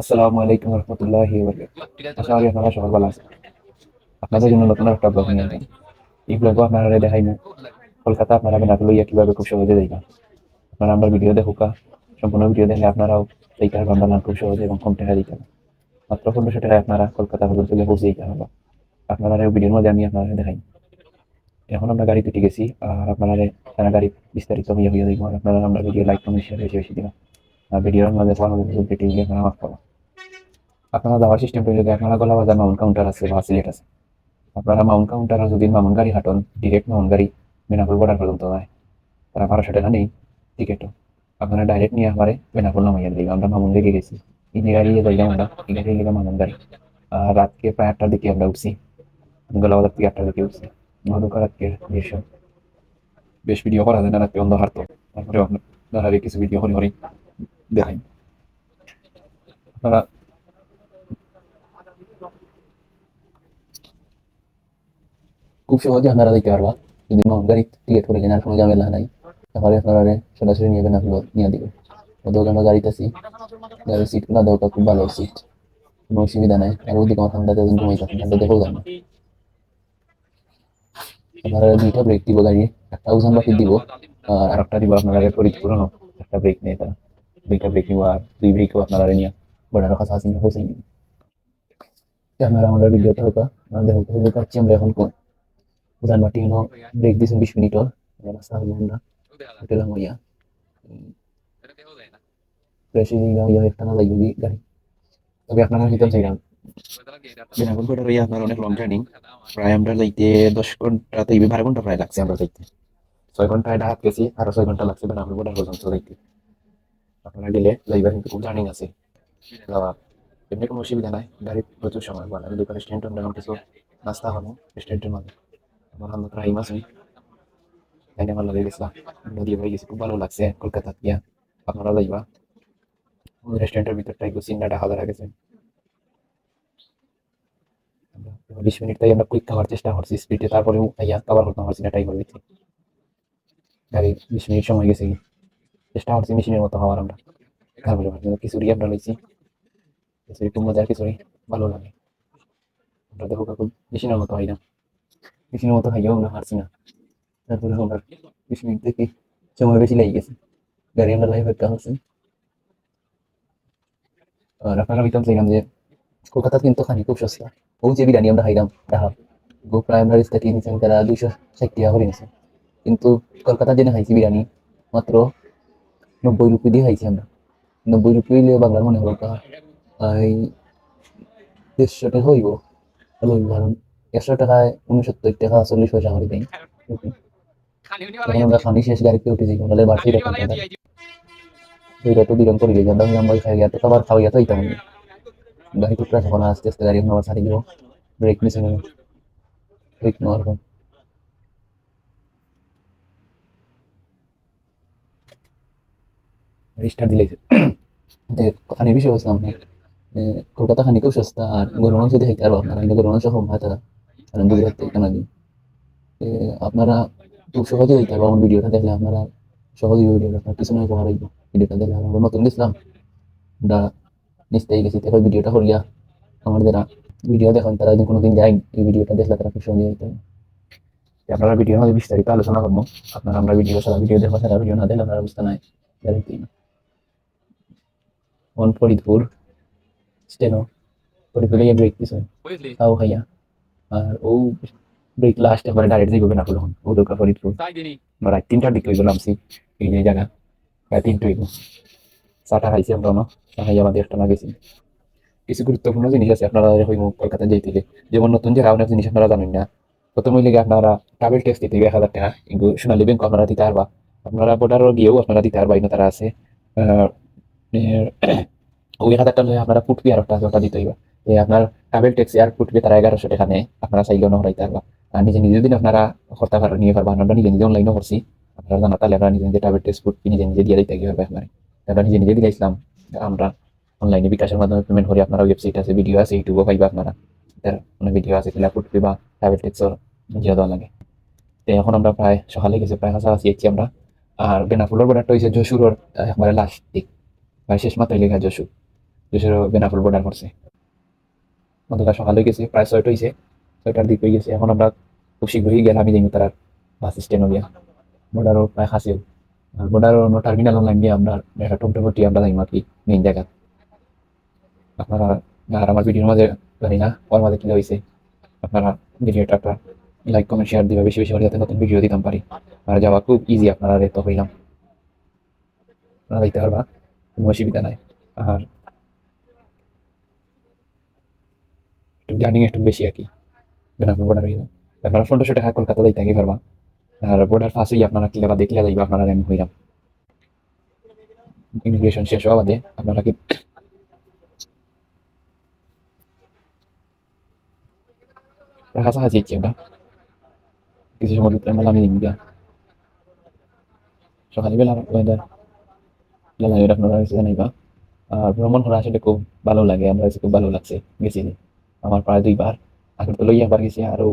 আসসালামু আলাইকুম রহমতুল্লাহি ওয়া বারাকাতুহু। আশা করি আপনারা সবাই ভালো আছেন। আপনাদের জন্য নতুন একটা ব্লগ নিয়ে আসলাম। এই ব্লগও আপনারা দেখাইমু কলকাতা আপনারা বেনাপোল লইয়া কিভাবে খুব সহজে যাইবা। আপনারা আমরা ভিডিও দেখুকা, সম্পূর্ণ ভিডিও দেখলে আপনারাও এইটার বান্দালান খুব সহজে এবং কম টাকা দিতে পারেন। মাত্র 1500 টাকায় আপনারা কলকাতা পর্যন্ত গিয়ে পৌঁছে দিতে পারবেন। আপনারা এই ভিডিওর মধ্যে আমি আপনারা দেখাই। এখন আমরা গাড়ি উঠে গেছি আর আপনারা গাড়ি বিস্তারিত হইয়া হইয়া দেখবো। আপনারা আমরা ভিডিও লাইক কমেন্ট শেয়ার বেশি বেশি দিবেন। আর ভিডিওর মধ্যে কোনো কিছু কেটে গিয়ে আপনারা মাফ করবেন। আপনারা যাওয়ার সিস্টেম করে যদি আপনারা গলাবাজার মাউন্ট কাউন্টার আছে বা সিলেট আছে, আপনারা মাউন্ট কাউন্টার যদি মামুন গাড়ি হাঁটন ডিরেক্ট মামুন গাড়ি বেনাপুর বর্ডার পর্যন্ত যায়, তারা 1200 টাকা নেই টিকিটও। আপনারা ডাইরেক্ট নিয়ে আমারে বেনাপুর নামাইয়া দিই। আমরা মামুন লেগে গেছি, এই গাড়ি যাইলাম আমরা, এই গাড়ি লেগে মামুন গাড়ি। আর রাতকে প্রায় 8টার দিকে আমরা উঠছি, গলাবাজার থেকে 8টার দিকে উঠছি। মধুকা রাতকে দৃশ্য বেশ ভিডিও করা যায় না, রাত্রে অন্ধ হারতো। তারপরে আপনারা কিছু ভিডিও হরি হরি দেখাই। আপনারা খুব সহজে আপনারা দিতে পারবা যদি মাউন্ট গাড়ি টিকিট করে কেনার কোনো ঝামেলা নাই। তাহলে আপনারা সরাসরি নিয়ে বেনাপুর নিয়ে দিবে। অতএব আমরা গাড়িতে আছি, গাড়ির সিটগুলো দেওয়া খুব ভালো সিট, কোনো অসুবিধা নাই। আর ওদিকে আমার ঠান্ডাতে ঘুমাইতেছেন, ঠান্ডা দেখেও যান না। আপনারা দুইটা ব্রেক দিব গাড়ি, একটা উজানবাসী দিব আর একটা দিব আপনারা ফরিদপুর একটা ব্রেক নেই তারা। দুইটা ব্রেক নিব আর দুই ব্রেকও আপনারা নিয়ে বর্ডারের কাছাকাছি পৌঁছে নিন। আপনারা আমাদের ভিডিওতে হোক আমাদের হোক কাচ্ছি আমরা এখন উজানবাটি হলো ব্রেক দিয়েছেন 20 মিনিটর রাস্তা হবো আমরা হোটেল হইয়া ফ্রেশ হইয়া একটা না যাই গাড়ি। তবে আপনারা ভিতর যাইলাম বেনাপুর বর্ডার হইয়া আপনার অনেক লং জার্নি, প্রায় আমরা যাইতে 10 ঘন্টা থেকে 12 ঘন্টা প্রায় লাগছে। আমরা যাইতে 6 ঘন্টায় ঢাকা গেছি, আরো 6 ঘন্টা লাগছে বেনাপুর বর্ডার পর্যন্ত যাইতে। আপনারা গেলে যাইবার কিন্তু খুব জার্নি আছে যাওয়া, এমনি কোনো অসুবিধা নাই। গাড়ি প্রচুর সময় বানাবে দোকানে স্ট্যান্ড এখন কিছু নাস্তা হলো স্ট্যান্ডের মাঝে। আমার হামদ রাহিম আছে, তাই আমার লাগে গেছিলাম, নদী হয়ে গেছে, খুব ভালো লাগছে কলকাতা গিয়া। আপনারা যাইবা রেস্টুরেন্টের ভিতরটা একটু চিন্তা দেখা ধরা গেছে। 20 মিনিট তাই আমরা কুইক খাওয়ার চেষ্টা করছি স্পিডে, তারপরে আইয়া আবার করতে পারছি না, টাইম হয়েছে গাড়ি 20 মিনিট সময় গেছে। চেষ্টা করছি মেশিনের মতো হওয়ার আমরা। তারপরে খিচুড়ি আমরা লইছি, খিচুড়ি খুব মজার খিচুড়ি, ভালো লাগে। আমরা দেখো খুব মেশিনের মতো হয় না, মেশিনের মতো খাইয়াও আমরা পারছি না। তারপরে আমরা 20 মিনিট থেকে সময় বেশি লেগে গেছে, গাড়ি আমরা লাইভ একটা হচ্ছে। আর আপনারা ভিতর চাইলাম যে কলকাতা কিন্তু খানি খুব সস্তা। ও যে বিরিয়ানি আমরা খাইলাম ডাহা গো প্রায় আমরা রিস্তা নিয়েছেন তারা 260 টাকা করে নিয়েছে, কিন্তু কলকাতা যেটা খাইছি বিরিয়ানি মাত্র 90 রুপি দিয়ে খাইছি আমরা। 90 রুপি হইলে বাংলার মনে হলো এই 150 টাকা হইব, ভালো হইব। কারণ 100 টাকায় 69 টাকা 40 পয়সা করে দেয়। এখন আমরা খানি শেষ গাড়িতে উঠে যাই, আমাদের বাড়তি রকম দুইটা তো বিরন করে গেছি আমরা, আমরা খাই তো খাবার খাওয়াইয়া তো হইতাম না। গাড়ি টুকরা যখন আস্তে আস্তে গাড়ি আবার ছাড়ি দিব, ব্রেক নিচে নেবে, ব্রেক নেওয়ার পর স্টার্ট দিলে খানির বিষয় বলছিলাম না। কলকাতা খানি খুব সস্তা আর গরু মাংস দিয়ে খাইতে পারবো আপনারা, কিন্তু গরু মাংস কম হয় তারা, কারণ গুজরাট থেকে কেনা দিই। আপনারা খুব সহজে দিতে পারবো আমার ভিডিওটা দেখলে, আপনারা সহজে ভিডিওটা আপনার কিছু নয় উপহার হইব। ভিডিওটা দেখলে আমরা নতুন গেছিলাম, আমরা নিশ্চয়ই গেছি, তারপর ভিডিওটা করিয়া আমার যারা ভিডিও দেখেন তারা যদি কোনোদিন যায় এই ভিডিওটা দেখলে তারা খুব সহজে দিতে পারবে। আপনারা ভিডিওর মধ্যে বিস্তারিত আলোচনা করবো, আপনারা আমরা ভিডিও সারা ভিডিও দেখবো, সারা ভিডিও না দেখলে আপনার অবস্থা নাই গ্যারেন্টি না। ফরিদপুর স্টেনো, ফরিদপুরে গিয়ে ব্রেক দিছে তাও খাইয়া, আর ও ব্রেক লাস্ট এবারে ডাইরেক্ট যাইব না হলো ও ঢোকা ফরিদপুর। রাত 3টার দিকে হইব নামছি এই যে জায়গা, প্রায় 3টা হইব। চাটা খাইছি আমরা না, চা খাইয়া আমাদের একটা না গেছি। কিছু গুরুত্বপূর্ণ জিনিস আছে আপনারা হইব কলকাতা যাইতে গেলে, যেমন নতুন যে অনেক জিনিস আপনারা জানেন না। প্রথম হইলে আপনারা ট্রাভেল ট্যাক্স দিতে 1000 টাকা, কিন্তু সোনালী ব্যাংক আপনারা দিতে পারবা। আপনারা বর্ডারও গিয়েও আপনারা দিতে পারবা, তারা আছে ওই 1000 টাকা লয়ে আপনারা ফুটবি আর একটা ওটা দিতে হইবা। আপনার ট্রাভেল ট্যাক্সি আর ফুটবি তারা 1100 টাকা নেয়, আপনারা চাইলেও না হরাইতে পারবা। আর নিজে নিজে দিন আপনারা করতে পারবেন, নিয়ে পারবা। আমরা নিজে নিজে অনলাইনও করছি, আপনারা জানা তাহলে আমরা নিজে নিজে ট্রাভেল ট্যাক্স ফুটবি নিজে নিজে দিয়ে দিতে পারবে আপনার। আমরা নিজে নিজে দিয়েছিলাম, আমরা অনলাইনে বিকাশের মাধ্যমে পেমেন্ট করি। আপনারা ওয়েবসাইট আছে, ভিডিও আছে, ইউটিউবও পাইবা আপনারা, মানে ভিডিও আছে সেটা ফুটবি বা ট্রাভেল ট্যাক্সও দিয়ে দেওয়া লাগে। তো এখন আমরা প্রায় সকালে গেছি, প্রায় কাছাকাছি এসেছি আমরা। আর বেনাপুলের বর্ডারটা হয়েছে যশোরের একবারে লাস্ট দিক, প্রায় শেষ মাথায় লেখা যশোর। দেশের বেনাপোল বর্ডার করছে। গতকাল সকালে গেছি, প্রায় 6টা হয়েছে, 6টার দিক হয়ে গেছে। এখন আমরা খুব শীঘ্রই গেলাম, আমি যাই তার বাস স্ট্যান্ড গিয়া বর্ডারও প্রায় কাছেও। আর বর্ডারও অন্য টার্মিনাল অনলাইন দিয়ে আমরা একটা টমটমটি আমরা যাই আর কি মেইন জায়গা। আপনারা আর আমার ভিডিওর মাঝে জানি না ওর মাঝে কি হয়েছে, আপনারা ভিডিওটা একটা লাইক কমেন্ট শেয়ার দিবে বেশি বেশি করে, যাতে নতুন ভিডিও দিতাম পারি। আর যাওয়া খুব ইজি, আপনারা রেতো হইলাম, আপনারা যাইতে পারবা, কোনো অসুবিধা নাই। আর একটু জার্নি একটু বেশি আর কি, বেনারপুর বর্ডার হইলাম। আপনারা 1500 টাকা কলকাতা যাইতে আগে পারবা। আর বর্ডার ফাঁস হইয়া আপনারা কিলা বা দেখলে যাইবা, আপনারা আমি হইলাম ইমিগ্রেশন শেষ হওয়া বাদে আপনারা কি কাছাকাছি ইচ্ছি আমরা কিছু সময় ভিতরে আমরা নামিয়ে দিন গিয়া। সকালবেলা ওয়েদার জলবায়ুটা আপনারা হচ্ছে জানাইবা। আর ভ্রমণ করা আসলে খুব ভালো লাগে, আমরা খুব ভালো লাগছে গেছি। আমার প্রায় 2বার, আগের তো লইয়া একবার গেছি, আরো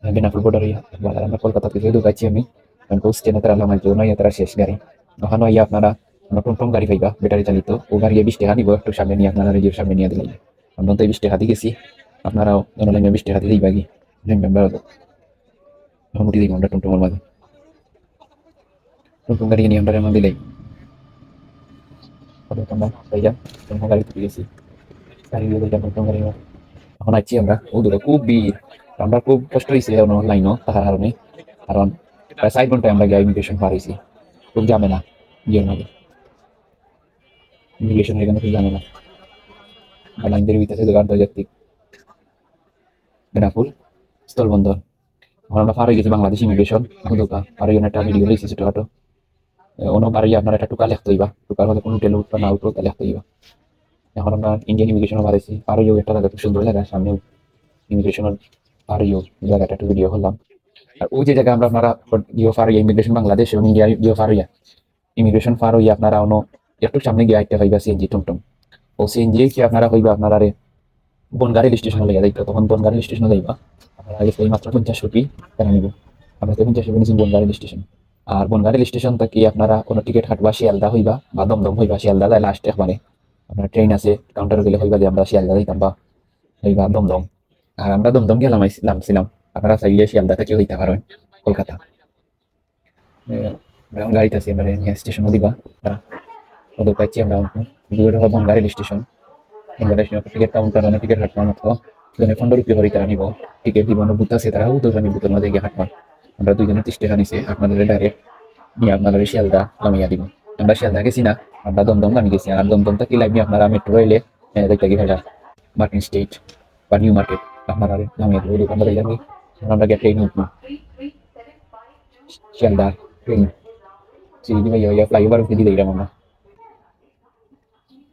বেনাপুর বর্ডার হইয়া একবার। আর আমরা কলকাতা থেকে ঢুকাইছি আমি, কারণ স্টেশনে তারা নামাই তো নয়, তারা শেষ গাড়ি। ওখানে হইয়া আপনারা টমটম গাড়ি পাইবা ব্যাটারি চালিত, ও গাড়ি 20 টাকা নিব, একটু সামনে নিয়ে আপনারা রেডিওর সামনে নিয়ে দিলেন। আমরা তো 20 টাকা দিয়ে গেছি, আপনারাও অনলাইনে 20 টাকা দিয়ে দিবা কি এখন উঠি দিব আমরা টমটমের মাঝে। টমটম গাড়ি নিয়ে আমরা এমন দিলেই আমরা যাইয়া টমটম গাড়ি তুলে গেছি, গাড়ি দিয়ে যাইতাম টমটম গাড়ি। এখন আছি আমরা, ও দূরে খুব ভিড়, আমরা খুব কষ্ট হয়েছে লাইনও থাকার কারণে। কারণ প্রায় 4 ঘন্টায় আমরা গিয়ে ইমিগ্রেশন পার হয়েছি, খুব ঝামেলা ইয়ের মাঝে। ইমিগ্রেশন এখানে খুব ঝামেলা, লাইন বের হইতেছে আন্তর্জাতিক বেনাপুল স্থলবন্দর। এখন আমরা পার হয়ে গেছি বাংলাদেশ ইমিগ্রেশন। এখন ঢোকা আর এখানে একটা ভিডিও রয়েছে ছোটখাটো, অন্য বাড়ি আপনার একটা টুকা লিখতে হইবা, টুকার মধ্যে কোনো হোটেল উঠবা না উঠবো তা লিখতে হইবা। এখন আমরা ইন্ডিয়ান ইমিগ্রেশনও বাড়াইছি, আর ওই একটা জায়গা খুব সুন্দর জায়গা, সামনে ইমিগ্রেশনের আর জায়গাটা একটু ভিডিও করলাম। আর ওই যে জায়গা আমরা আপনারা ইয়ে ফার হইয়া ইমিগ্রেশন বাংলাদেশ এবং ইন্ডিয়া ইয়ে ফার হইয়া ইমিগ্রেশন ফার হইয়া আপনারা অন্য একটু সামনে গিয়ে একটা হইবা সিএনজি টুমটুম। ও সিএনজি কি আপনারা হইবা আপনারা রে বনগাঁ রেল স্টেশনে লইয়া যাইতো, তখন বনগাঁ রেল স্টেশনে যাইবা আপনারা আগে এই মাত্র 50 রুপি টাকা নিব। আমরা তো 50 রুপি নিয়েছি বনগাঁ রেল স্টেশন। আর বনগাঁ রেল স্টেশন থেকে আপনারা কোনো টিকিট কাটবা শিয়ালদা হইবা বা দমদম হইবা, শিয়ালদা লাস্ট একবারে আপনার ট্রেন আছে কাউন্টারে গেলে হইবা যে আমরা শিয়ালদা যাইতাম বা হইবা দমদম। আর আমরা দমদম গেলাম নামছিলাম, আপনারা চাইলে শিয়ালদা থেকে হইতে পারেন কলকাতা। গাড়িতে আছি আমরা স্টেশনও দিবা তারা, ওদের পাইছি আমরা দূরে হবো Bongaon rail station. Bongaon station ticket counter অনেক টিকিট হাঁটবার মতো দুজনে 15 রুপি হরি তারা নিব। টিকিট দিব বুথ আছে, তারাও দুজনে বুথের মধ্যে গিয়ে হাঁটবার। আমরা দুজনে 30 টাকা নিছে, আপনাদের ডাইরেক্ট নিয়ে আপনারা শিয়ালদা নামিয়ে দিব। আমরা শিয়ালদা গেছি না, আমরা দমদম নামি গেছি। আর দমদম থেকে লাগবে আপনারা মেট্রো রেলে দেখতে গিয়ে ভাজা মার্কিন স্টেট বা নিউ মার্কেট আপনারা নামিয়ে দেবো। আমরা যাই, আমরা গিয়ে ট্রেন উঠবো শিয়ালদা ট্রেন সিঁড়ি দিয়ে ফ্লাইওভার উপরে দিয়ে দিলাম আমরা,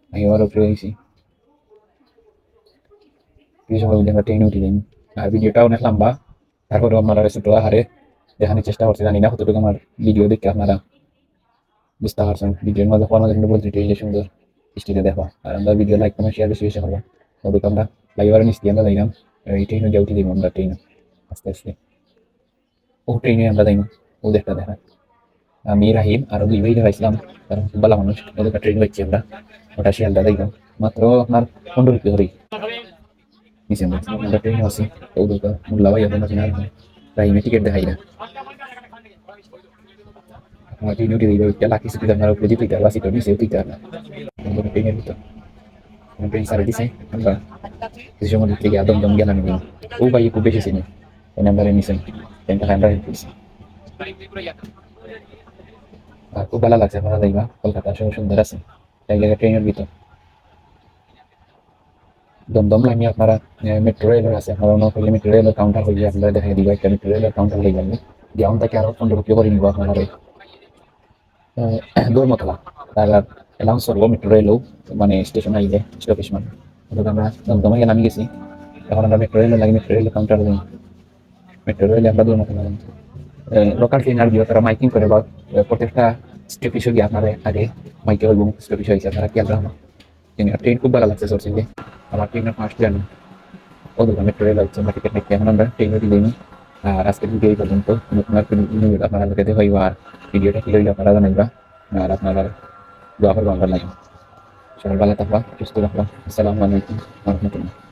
ফ্লাইওভার উপরে গেছি কিছু সময় আমরা ট্রেনে উঠে যাই। আর ভিডিওটা অনেক লম্বা, তারপরে আপনারা ছোট আহারে দেখানোর চেষ্টা করছি, জানি না কতটুকু আমার ভিডিও দেখে আপনারা বুঝতে পারছেন। ভিডিওর মাঝে পড়ার জন্য বলতে যে সুন্দর স্টিলে দেখো। আর আমরা ভিডিও লাইক কমেন্ট শেয়ার বেশি বেশি করবো। ওদিকে আমরা ফ্লাইওভারের নিচ দিয়ে আমরা যাইলাম, এই ট্রেনে যে উঠে দিব আমরা ট্রেনে আস্তে আস্তে। ও ট্রেনে আমরা যাইনি, ও দেখা দেখা আমি রাহিম আরো 2 ভাই দেখাইছিলাম, কারণ খুব ভালো মানুষ। ওদের ট্রেন পাচ্ছি আমরা, ওটা শিয়ালদা দেখলাম মাত্র আপনার 15 রুপি হরি নিচে। আমরা ট্রেনে আছি, ওদের মোল্লা ভাই আপনার চিনা রাহিমে টিকিট দেখাই না। আমার ট্রেনে উঠে দিল লাকি সিটি আপনার উপরে যেতে পারবা, সিটের নিচে উঠতে পারবা ট্রেনের ভিতর। ট্রেন সারে দিছে, আমরা কিছু সময় থেকে দমদম গেলাম। ও ভাই খুব বেশি চিনি নাম্বারে নিছেন, ট্রেনটা আমরা করছি। আর খুব ভালো লাগছে, আপনারা যাইবা, কলকাতা শহর সুন্দর আছে এই জায়গায় ট্রেনের ভিতর। দমদম লাইনে আপনারা মেট্রো রেল আছে, আপনারা অন্য করলে মেট্রো রেলের কাউন্টার হয়ে আপনারা দেখা দিবা, একটা মেট্রো রেলের কাউন্টার হয়ে যাবে গ্রাউন্ড থেকে আরো 15 রুপি করে নিব আপনারা দৌড়মতলা। তার অ্যানাউন্স করবো মেট্রো রেলও মানে স্টেশন আইলে স্টপেজ মানে আমরা দমদমে গিয়ে নামি গেছি। এখন আমরা মেট্রো রেলে লাগে, মেট্রো রেলের কাউন্টার যাই, মেট্রো রেলে আমরা দৌড়মতলা লোকাল ট্রেন আর দিও তারা মাইকিং করে বা প্রত্যেকটা স্টপেজে গিয়ে আপনারা আগে মাইকে বলবো স্টপেজ হয়েছে, আপনারা খেয়াল রাখবো। ট্রেন খুব ভালো লাগছে সরষিংহে, আমার ট্রেনের ফার্স্ট জার্নি ও দোকান মেট্রো রেল হচ্ছে, আমরা টিকিট নিচ্ছি। এখন আমরা ট্রেনে দিলেই। আর আজকের ভিডিও এই পর্যন্ত, আপনারা লোকেতে হইবা। আর ভিডিওটা কি হইলে আপনারা জানাইবা, আর আপনারা দোয়া করবো আমরা লাগে। সবাই ভালো থাকবা, সুস্থ থাকবা। আসসালামু আলাইকুম ওয়া রাহমাতুল্লাহ।